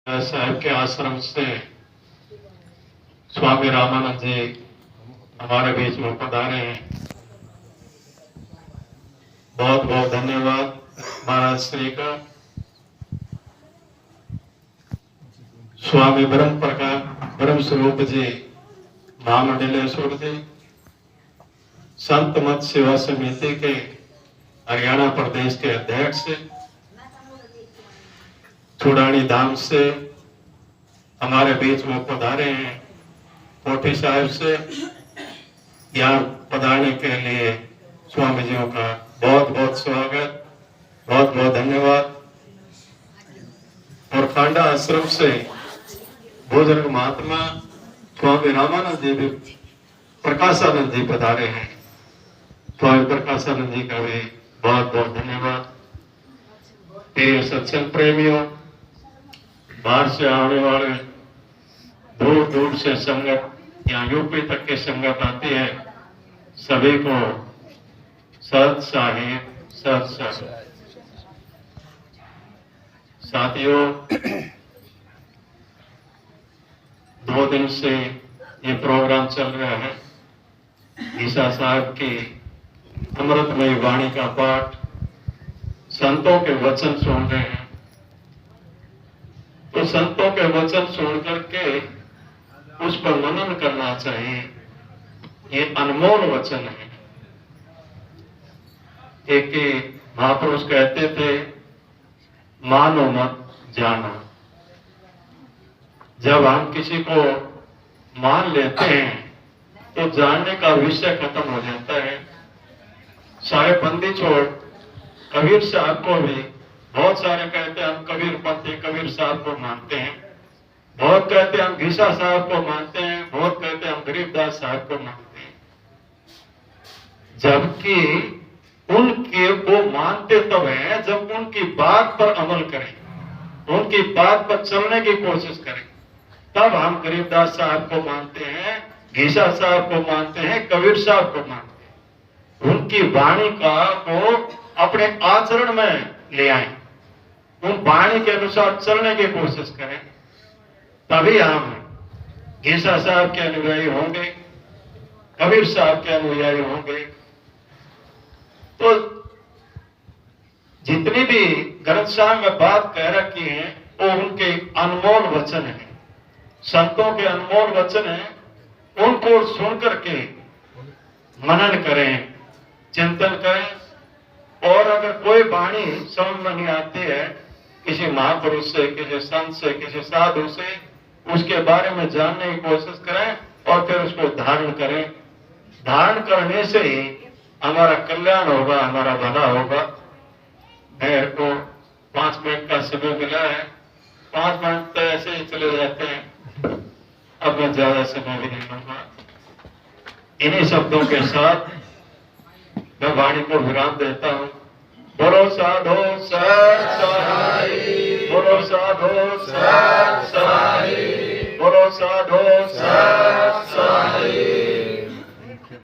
साहब के आश्रम से स्वामी रामानंद जी हमारे बीच में पधारे हैं। बहुत बहुत धन्यवाद महाराज श्री का। स्वामी ब्रह्म स्वरूप जी महामंडलेश्वर जी संत मत सेवा समिति के हरियाणा प्रदेश के अध्यक्ष चूड़ानी धाम से हमारे बीच में पधारे हैं। कोठी साहिब से यहाँ पधारने के लिए स्वामी जियों का बहुत बहुत स्वागत, बहुत बहुत धन्यवाद। और खांडा आश्रम से बुजुर्ग महात्मा स्वामी रामानंद जी भी प्रकाशानंद जी पधारे हैं। स्वामी प्रकाशानंद जी का भी बहुत बहुत धन्यवाद। प्रिय सत्संग प्रेमियों, बाहर से आने वाले दूर दूर से संगत यहाँ यूपी तक की संगत आती है, सभी को सत साहिब सत साहिब। साथियों, 2 दिन से ये प्रोग्राम चल रहा है। ईसा साहब की अमृतमयी वाणी का पाठ, संतों के वचन सुन रहे हैं। तो संतों के वचन सुन करके उस पर मनन करना चाहिए। ये अनमोल वचन है। एक महापुरुष कहते थे, मानो मत जानो। जब हम किसी को मान लेते हैं तो जानने का विषय खत्म हो जाता है। सारे बंदी छोड़ कबीर साहब को भी बहुत सारे कहते हैं हम कबीर पंथी कबीर साहब को मानते हैं, बहुत कहते हैं हम घीसा साहब को मानते हैं, बहुत कहते हैं हम गरीबदास साहब को मानते हैं। जबकि उनके वो मानते तब हैं जब उनकी बात पर अमल करें, उनकी बात पर चलने की कोशिश करें। तब हम गरीबदास साहब को मानते हैं, घीसा साहब को मानते हैं, कबीर साहब को मानते हैं। उनकी वाणी का को अपने आचरण में ले आए, उन वाणी के अनुसार चलने की कोशिश करें, तभी हम घीसा साहब के अनुयायी होंगे, कबीर साहब के अनुयायी होंगे। तो जितनी भी ग्रंथ साहब में बात कह रखी है वो उनके अनमोल वचन है, संतों के अनमोल वचन है। उनको सुन करके मनन करें, चिंतन करें। और अगर कोई वाणी समझ में नहीं आती है किसी महापुरुष से, किसी संत से, किसी साधु से, उसके बारे में जानने की कोशिश करें और फिर उसको धारण करें। धारण करने से ही हमारा कल्याण होगा, हमारा भला होगा। मेरे को 5 मिनट का समय मिला है, 5 मिनट तो ऐसे ही चले जाते हैं। अब मैं ज्यादा समय भी नहीं लूंगा। इन्हीं शब्दों के साथ मैं वाणी को विराम देता हूँ। बोलो साधो सत साई, बोलो साधो सत